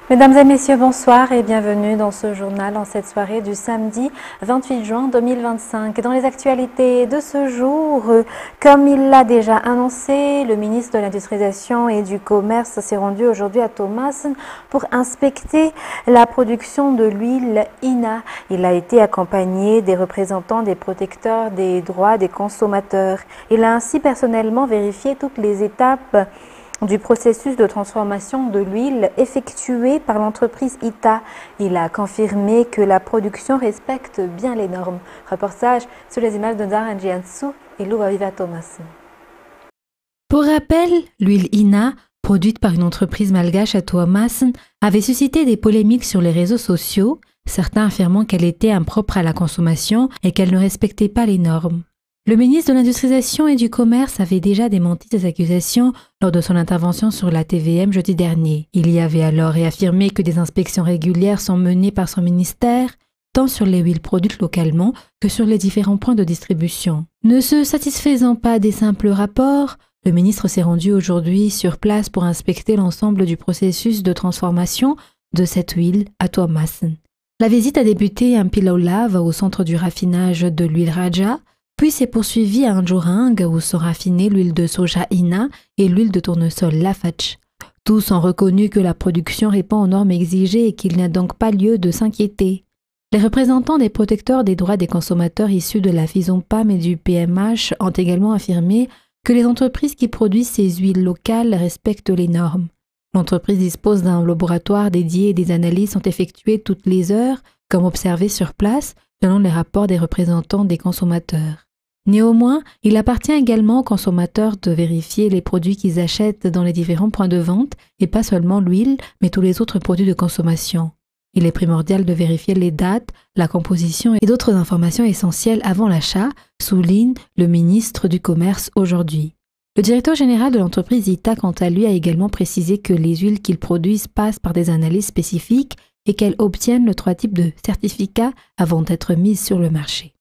Mesdames et messieurs, bonsoir et bienvenue dans ce journal en cette soirée du samedi 28 juin 2025. Dans les actualités de ce jour, comme il l'a déjà annoncé, le ministre de l'Industrialisation et du Commerce s'est rendu aujourd'hui à Thomassen pour inspecter la production de l'huile INA. Il a été accompagné des représentants des protecteurs des droits des consommateurs. Il a ainsi personnellement vérifié toutes les étapes du processus de transformation de l'huile effectué par l'entreprise ITA. Il a confirmé que la production respecte bien les normes. Reportage sur les images de Daran Jiansu et Louvaviva Thomassen. Pour rappel, l'huile INA, produite par une entreprise malgache à Thomassen, avait suscité des polémiques sur les réseaux sociaux, certains affirmant qu'elle était impropre à la consommation et qu'elle ne respectait pas les normes. Le ministre de l'Industrialisation et du Commerce avait déjà démenti ces accusations lors de son intervention sur la TVM jeudi dernier. Il y avait alors réaffirmé que des inspections régulières sont menées par son ministère, tant sur les huiles produites localement que sur les différents points de distribution. Ne se satisfaisant pas des simples rapports, le ministre s'est rendu aujourd'hui sur place pour inspecter l'ensemble du processus de transformation de cette huile à Thomassen. La visite a débuté à Mpilaulav, au centre du raffinage de l'huile Raja, puis s'est poursuivie à Anjorang où sont raffinées l'huile de soja INA et l'huile de tournesol Lafarge. Tous ont reconnu que la production répond aux normes exigées et qu'il n'y a donc pas lieu de s'inquiéter. Les représentants des protecteurs des droits des consommateurs issus de la FISOMPAM et du PMH ont également affirmé que les entreprises qui produisent ces huiles locales respectent les normes. L'entreprise dispose d'un laboratoire dédié et des analyses sont effectuées toutes les heures, comme observé sur place, selon les rapports des représentants des consommateurs. Néanmoins, il appartient également aux consommateurs de vérifier les produits qu'ils achètent dans les différents points de vente et pas seulement l'huile, mais tous les autres produits de consommation. Il est primordial de vérifier les dates, la composition et d'autres informations essentielles avant l'achat, souligne le ministre du Commerce aujourd'hui. Le directeur général de l'entreprise ITA, quant à lui, a également précisé que les huiles qu'ils produisent passent par des analyses spécifiques et qu'elles obtiennent le 3 types de certificats avant d'être mises sur le marché.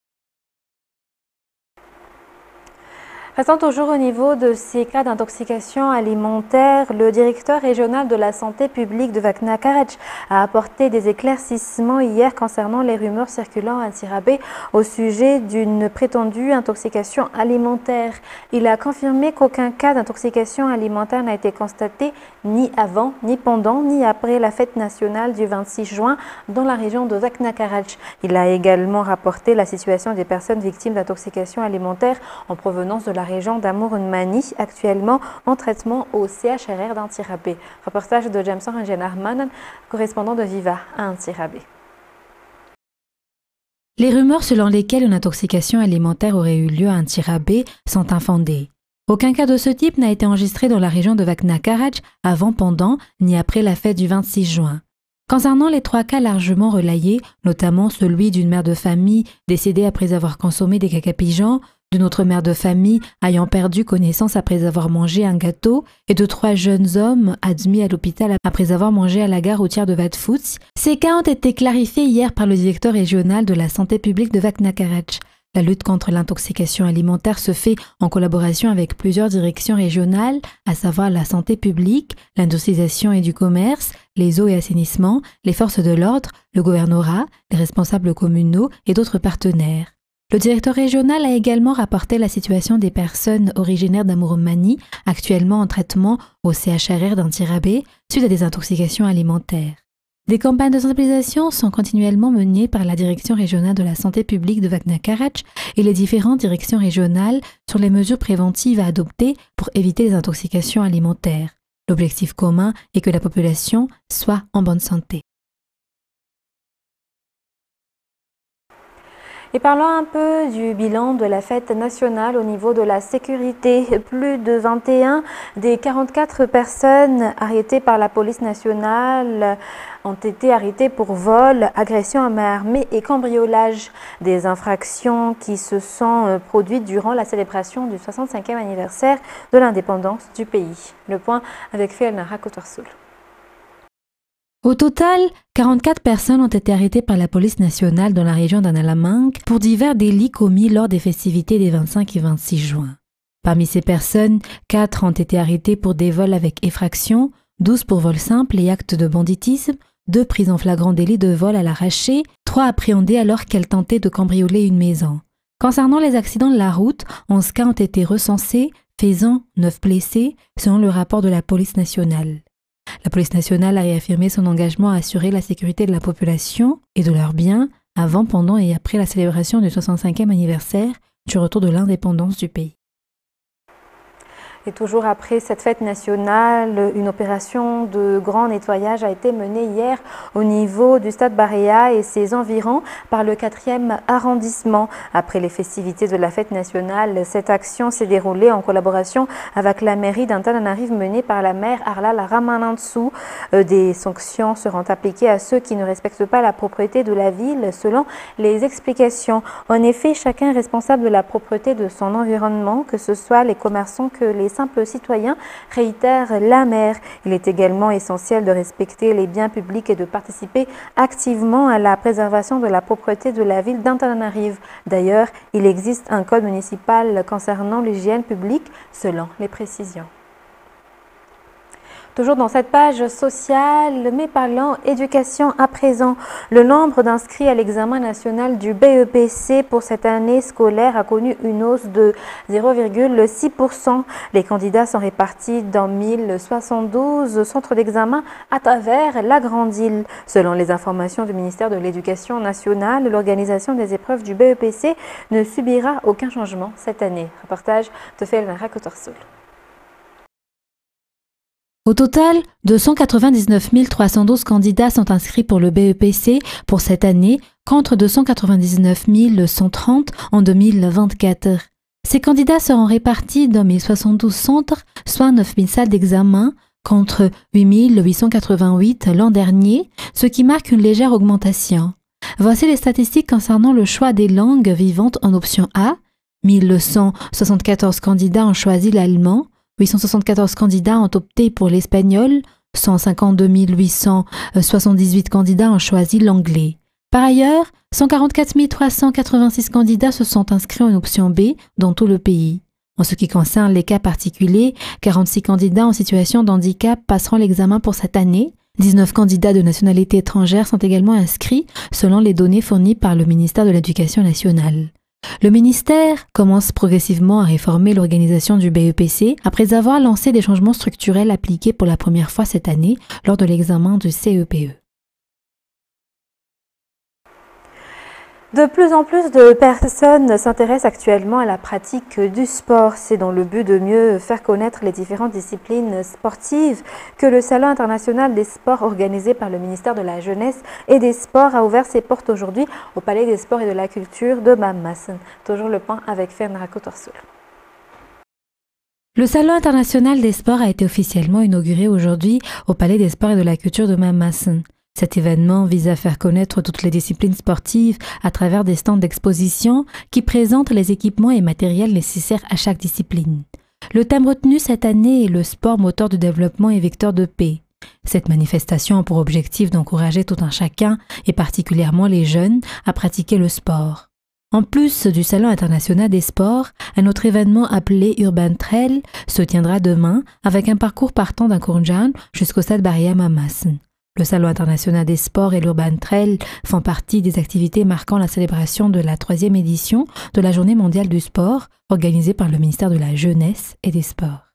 Restant toujours au niveau de ces cas d'intoxication alimentaire, le directeur régional de la santé publique de Vakna Karach a apporté des éclaircissements hier concernant les rumeurs circulant à Antsirabe au sujet d'une prétendue intoxication alimentaire. Il a confirmé qu'aucun cas d'intoxication alimentaire n'a été constaté ni avant, ni pendant, ni après la fête nationale du 26 juin dans la région de Vakna Karach. Il a également rapporté la situation des personnes victimes d'intoxication alimentaire en provenance de la région d'Amourunmani, actuellement en traitement au CHRR d'Antsirabe. Reportage de Jameson Ranjanarman, correspondant de Viva à Antsirabe. Les rumeurs selon lesquelles une intoxication alimentaire aurait eu lieu à Antsirabe sont infondées. Aucun cas de ce type n'a été enregistré dans la région de Vakna Karach avant, pendant, ni après la fête du 26 juin. Concernant les 3 cas largement relayés, notamment celui d'une mère de famille décédée après avoir consommé des caca pigeons, d'une autre mère de famille ayant perdu connaissance après avoir mangé un gâteau et de 3 jeunes hommes admis à l'hôpital après avoir mangé à la gare routière de Vadfuts. Ces cas ont été clarifiés hier par le directeur régional de la santé publique de Vakna Karach. La lutte contre l'intoxication alimentaire se fait en collaboration avec plusieurs directions régionales, à savoir la santé publique, l'industrialisation et du commerce, les eaux et assainissement, les forces de l'ordre, le gouvernorat, les responsables communaux et d'autres partenaires. Le directeur régional a également rapporté la situation des personnes originaires d'Amourunmani, actuellement en traitement au CHRR d'Antsirabe, suite à des intoxications alimentaires. Des campagnes de sensibilisation sont continuellement menées par la direction régionale de la santé publique de Vakna Karach et les différentes directions régionales sur les mesures préventives à adopter pour éviter les intoxications alimentaires. L'objectif commun est que la population soit en bonne santé. Et parlons un peu du bilan de la fête nationale au niveau de la sécurité. Plus de 21 des 44 personnes arrêtées par la police nationale ont été arrêtées pour vol, agression à main armée et cambriolage. Des infractions qui se sont produites durant la célébration du 65e anniversaire de l'indépendance du pays. Le point avec Fielnara Kotorsoul. Au total, 44 personnes ont été arrêtées par la police nationale dans la région d'Analamang pour divers délits commis lors des festivités des 25 et 26 juin. Parmi ces personnes, 4 ont été arrêtées pour des vols avec effraction, 12 pour vol simple et acte de banditisme, 2 prises en flagrant délit de vol à l'arraché, 3 appréhendées alors qu'elles tentaient de cambrioler une maison. Concernant les accidents de la route, 11 cas ont été recensés, faisant 9 blessés, selon le rapport de la police nationale. La police nationale a réaffirmé son engagement à assurer la sécurité de la population et de leurs biens avant, pendant et après la célébration du 65e anniversaire du retour de l'indépendance du pays. Et toujours après cette fête nationale, une opération de grand nettoyage a été menée hier au niveau du stade Baréa et ses environs par le 4e arrondissement. Après les festivités de la fête nationale, cette action s'est déroulée en collaboration avec la mairie d'Antananarive menée par la maire Arlal Ramanantsou. Des sanctions seront appliquées à ceux qui ne respectent pas la propreté de la ville selon les explications. En effet, chacun est responsable de la propreté de son environnement, que ce soit les commerçants que les simples citoyens, réitère la maire. Il est également essentiel de respecter les biens publics et de participer activement à la préservation de la propreté de la ville d'Antananarive. D'ailleurs, il existe un code municipal concernant l'hygiène publique selon les précisions. Toujours dans cette page sociale, mais parlant éducation à présent, le nombre d'inscrits à l'examen national du BEPC pour cette année scolaire a connu une hausse de 0,6%. Les candidats sont répartis dans 1072 centres d'examen à travers la Grande Île. Selon les informations du ministère de l'Éducation nationale, l'organisation des épreuves du BEPC ne subira aucun changement cette année. Reportage de Felnara Kotorsoul. Au total, 299 312 candidats sont inscrits pour le BEPC pour cette année, contre 299 130 en 2024. Ces candidats seront répartis dans 1072 centres, soit 9000 salles d'examen, contre 8888 l'an dernier, ce qui marque une légère augmentation. Voici les statistiques concernant le choix des langues vivantes en option A. 1174 candidats ont choisi l'allemand, 874 candidats ont opté pour l'espagnol, 152 878 candidats ont choisi l'anglais. Par ailleurs, 144 386 candidats se sont inscrits en option B dans tout le pays. En ce qui concerne les cas particuliers, 46 candidats en situation de handicap passeront l'examen pour cette année. 19 candidats de nationalité étrangère sont également inscrits selon les données fournies par le ministère de l'Éducation nationale. Le ministère commence progressivement à réformer l'organisation du BEPC après avoir lancé des changements structurels appliqués pour la première fois cette année lors de l'examen du CEPE. De plus en plus de personnes s'intéressent actuellement à la pratique du sport. C'est dans le but de mieux faire connaître les différentes disciplines sportives que le Salon international des sports organisé par le ministère de la Jeunesse et des Sports a ouvert ses portes aujourd'hui au Palais des Sports et de la Culture de Mamassen. Toujours le point avec Fernand Kotorsoul. Le Salon international des sports a été officiellement inauguré aujourd'hui au Palais des Sports et de la Culture de Mamassen. Cet événement vise à faire connaître toutes les disciplines sportives à travers des stands d'exposition qui présentent les équipements et matériels nécessaires à chaque discipline. Le thème retenu cette année est le sport moteur de développement et vecteur de paix. Cette manifestation a pour objectif d'encourager tout un chacun, et particulièrement les jeunes, à pratiquer le sport. En plus du Salon international des sports, un autre événement appelé Urban Trail se tiendra demain avec un parcours partant d'un Kourjan jusqu'au stade Baréa Mamassen. Le Salon international des sports et l'Urban Trail font partie des activités marquant la célébration de la 3e édition de la Journée mondiale du sport, organisée par le ministère de la Jeunesse et des Sports.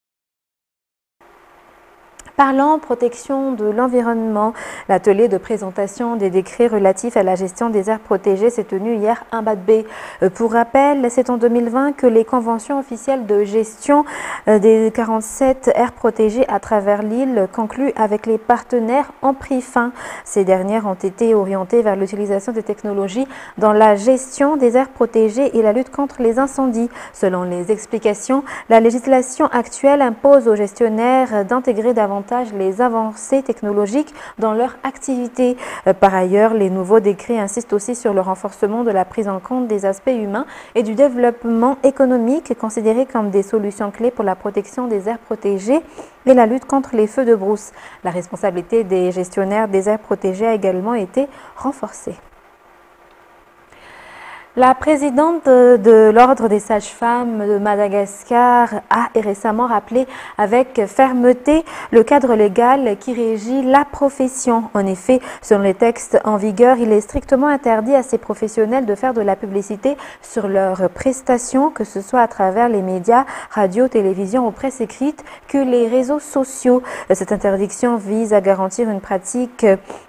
Parlant protection de l'environnement, l'atelier de présentation des décrets relatifs à la gestion des aires protégées s'est tenu hier à Mbadbé. Pour rappel, c'est en 2020 que les conventions officielles de gestion des 47 aires protégées à travers l'île conclues avec les partenaires ont pris fin. Ces dernières ont été orientées vers l'utilisation des technologies dans la gestion des aires protégées et la lutte contre les incendies. Selon les explications, la législation actuelle impose aux gestionnaires d'intégrer davantage les avancées technologiques dans leur activité. Par ailleurs, les nouveaux décrets insistent aussi sur le renforcement de la prise en compte des aspects humains et du développement économique considérés comme des solutions clés pour la protection des aires protégées et la lutte contre les feux de brousse. La responsabilité des gestionnaires des aires protégées a également été renforcée. La présidente de l'Ordre des sages-femmes de Madagascar a récemment rappelé avec fermeté le cadre légal qui régit la profession. En effet, selon les textes en vigueur, il est strictement interdit à ces professionnels de faire de la publicité sur leurs prestations, que ce soit à travers les médias, radio, télévision ou presse écrite, que les réseaux sociaux. Cette interdiction vise à garantir une pratique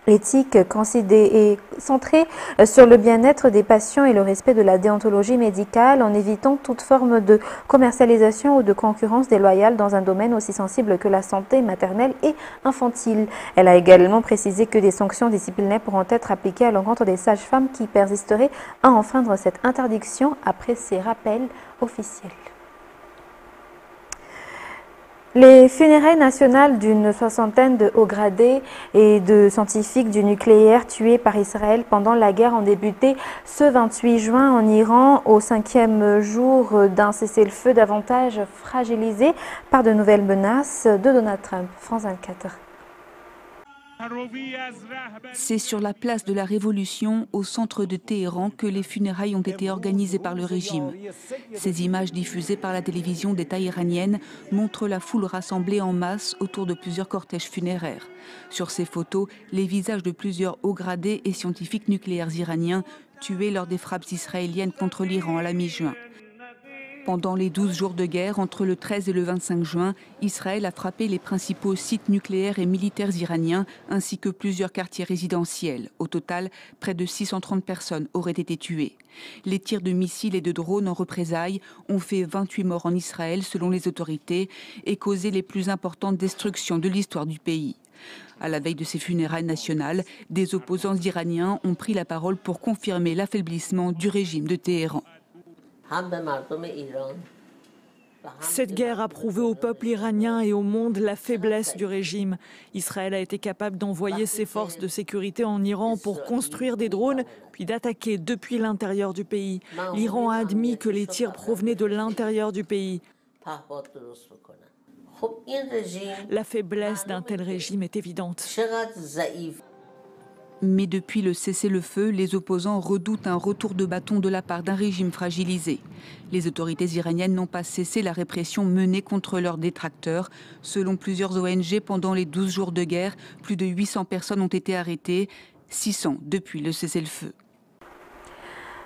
éthique et centrée sur le bien-être des patients et le respect de la déontologie médicale en évitant toute forme de commercialisation ou de concurrence déloyale dans un domaine aussi sensible que la santé maternelle et infantile. Elle a également précisé que des sanctions disciplinaires pourront être appliquées à l'encontre des sages-femmes qui persisteraient à enfreindre cette interdiction après ces rappels officiels. Les funérailles nationales d'une soixantaine de hauts gradés et de scientifiques du nucléaire tués par Israël pendant la guerre ont débuté ce 28 juin en Iran, au 5e jour d'un cessez-le-feu davantage fragilisé par de nouvelles menaces de Donald Trump. France 24. C'est sur la place de la Révolution, au centre de Téhéran, que les funérailles ont été organisées par le régime. Ces images diffusées par la télévision d'État iranienne montrent la foule rassemblée en masse autour de plusieurs cortèges funéraires. Sur ces photos, les visages de plusieurs hauts gradés et scientifiques nucléaires iraniens tués lors des frappes israéliennes contre l'Iran à la mi-juin. Pendant les 12 jours de guerre, entre le 13 et le 25 juin, Israël a frappé les principaux sites nucléaires et militaires iraniens, ainsi que plusieurs quartiers résidentiels. Au total, près de 630 personnes auraient été tuées. Les tirs de missiles et de drones en représailles ont fait 28 morts en Israël, selon les autorités, et causé les plus importantes destructions de l'histoire du pays. À la veille de ces funérailles nationales, des opposants iraniens ont pris la parole pour confirmer l'affaiblissement du régime de Téhéran. Cette guerre a prouvé au peuple iranien et au monde la faiblesse du régime. Israël a été capable d'envoyer ses forces de sécurité en Iran pour construire des drones, puis d'attaquer depuis l'intérieur du pays. L'Iran a admis que les tirs provenaient de l'intérieur du pays. La faiblesse d'un tel régime est évidente. Mais depuis le cessez-le-feu, les opposants redoutent un retour de bâton de la part d'un régime fragilisé. Les autorités iraniennes n'ont pas cessé la répression menée contre leurs détracteurs. Selon plusieurs ONG, pendant les 12 jours de guerre, plus de 800 personnes ont été arrêtées, 600 depuis le cessez-le-feu.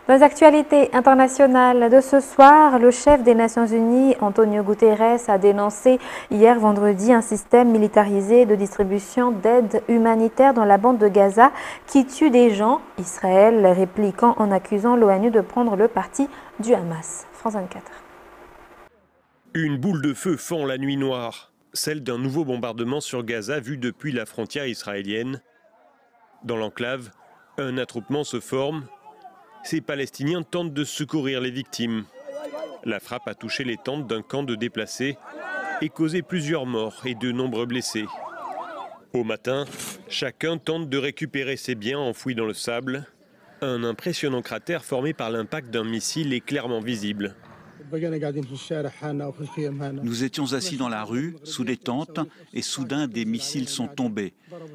Dans les actualités internationales de ce soir, le chef des Nations Unies, Antonio Guterres, a dénoncé hier vendredi un système militarisé de distribution d'aide humanitaire dans la bande de Gaza qui tue des gens, Israël répliquant en accusant l'ONU de prendre le parti du Hamas. France 24. Une boule de feu fend la nuit noire, celle d'un nouveau bombardement sur Gaza vu depuis la frontière israélienne. Dans l'enclave, un attroupement se forme. Ces Palestiniens tentent de secourir les victimes. La frappe a touché les tentes d'un camp de déplacés et causé plusieurs morts et de nombreux blessés. Au matin, chacun tente de récupérer ses biens enfouis dans le sable. Un impressionnant cratère formé par l'impact d'un missile est clairement visible. Nous étions assis dans la rue, sous des tentes, et soudain des missiles sont tombés.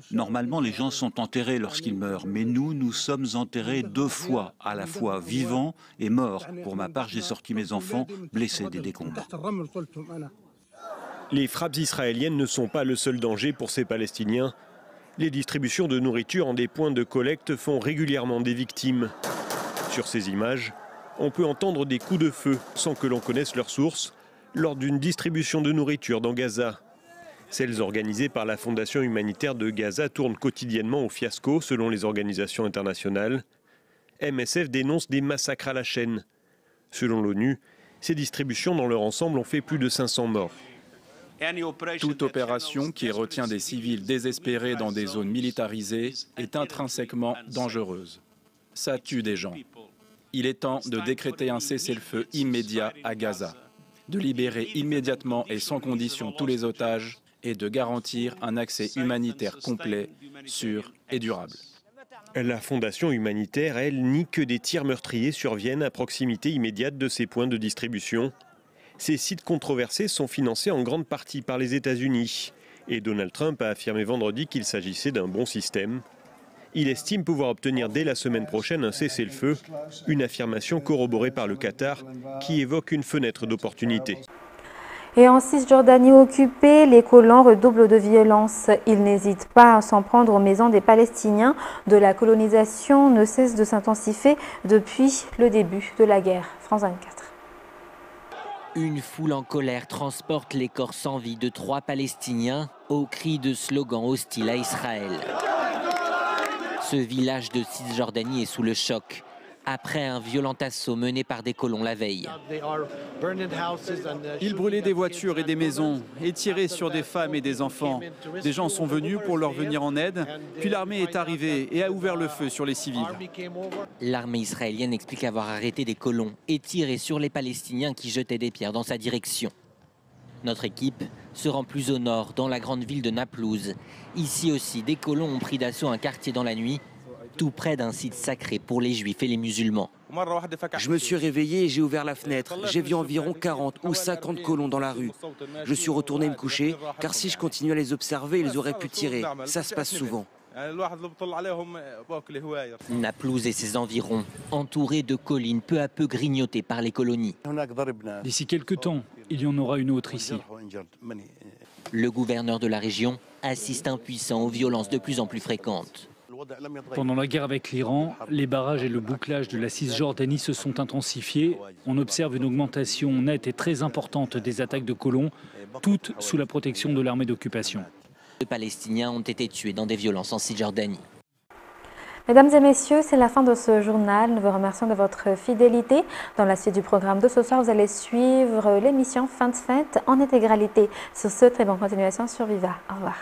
Normalement, les gens sont enterrés lorsqu'ils meurent, mais nous sommes enterrés 2 fois, à la fois vivants et morts. Pour ma part, j'ai sorti mes enfants blessés des décombres. Les frappes israéliennes ne sont pas le seul danger pour ces Palestiniens. Les distributions de nourriture en des points de collecte font régulièrement des victimes. Sur ces images, on peut entendre des coups de feu sans que l'on connaisse leur source lors d'une distribution de nourriture dans Gaza. Celles organisées par la Fondation humanitaire de Gaza tournent quotidiennement au fiasco selon les organisations internationales. MSF dénonce des massacres à la chaîne. Selon l'ONU, ces distributions dans leur ensemble ont fait plus de 500 morts. Toute opération qui retient des civils désespérés dans des zones militarisées est intrinsèquement dangereuse. Ça tue des gens. Il est temps de décréter un cessez-le-feu immédiat à Gaza, de libérer immédiatement et sans condition tous les otages et de garantir un accès humanitaire complet, sûr et durable. La Fondation humanitaire, elle, nie que des tirs meurtriers surviennent à proximité immédiate de ces points de distribution. Ces sites controversés sont financés en grande partie par les États-Unis. Et Donald Trump a affirmé vendredi qu'il s'agissait d'un bon système. Il estime pouvoir obtenir dès la semaine prochaine un cessez-le-feu, une affirmation corroborée par le Qatar qui évoque une fenêtre d'opportunité. Et en Cisjordanie occupée, les colons redoublent de violence. Ils n'hésitent pas à s'en prendre aux maisons des Palestiniens. De la colonisation ne cesse de s'intensifier depuis le début de la guerre. France 24. Une foule en colère transporte les corps sans vie de 3 Palestiniens au cri de slogans hostiles à Israël. Ce village de Cisjordanie est sous le choc après un violent assaut mené par des colons la veille. Ils brûlaient des voitures et des maisons et tiraient sur des femmes et des enfants. Des gens sont venus pour leur venir en aide, puis l'armée est arrivée et a ouvert le feu sur les civils. L'armée israélienne explique avoir arrêté des colons et tiré sur les Palestiniens qui jetaient des pierres dans sa direction. Notre équipe se rend plus au nord, dans la grande ville de Naplouse. Ici aussi, des colons ont pris d'assaut un quartier dans la nuit, tout près d'un site sacré pour les juifs et les musulmans. Je me suis réveillé et j'ai ouvert la fenêtre. J'ai vu environ 40 ou 50 colons dans la rue. Je suis retourné me coucher, car si je continuais à les observer, ils auraient pu tirer. Ça se passe souvent. Naplouse et ses environs, entourés de collines peu à peu grignotées par les colonies. D'ici quelques temps, il y en aura une autre ici. Le gouverneur de la région assiste impuissant aux violences de plus en plus fréquentes. Pendant la guerre avec l'Iran, les barrages et le bouclage de la Cisjordanie se sont intensifiés. On observe une augmentation nette et très importante des attaques de colons, toutes sous la protection de l'armée d'occupation. 2 Palestiniens ont été tués dans des violences en Cisjordanie. Mesdames et messieurs, c'est la fin de ce journal. Nous vous remercions de votre fidélité. Dans la suite du programme de ce soir, vous allez suivre l'émission Fin de Fête en intégralité. Sur ce, très bonne continuation sur Viva. Au revoir.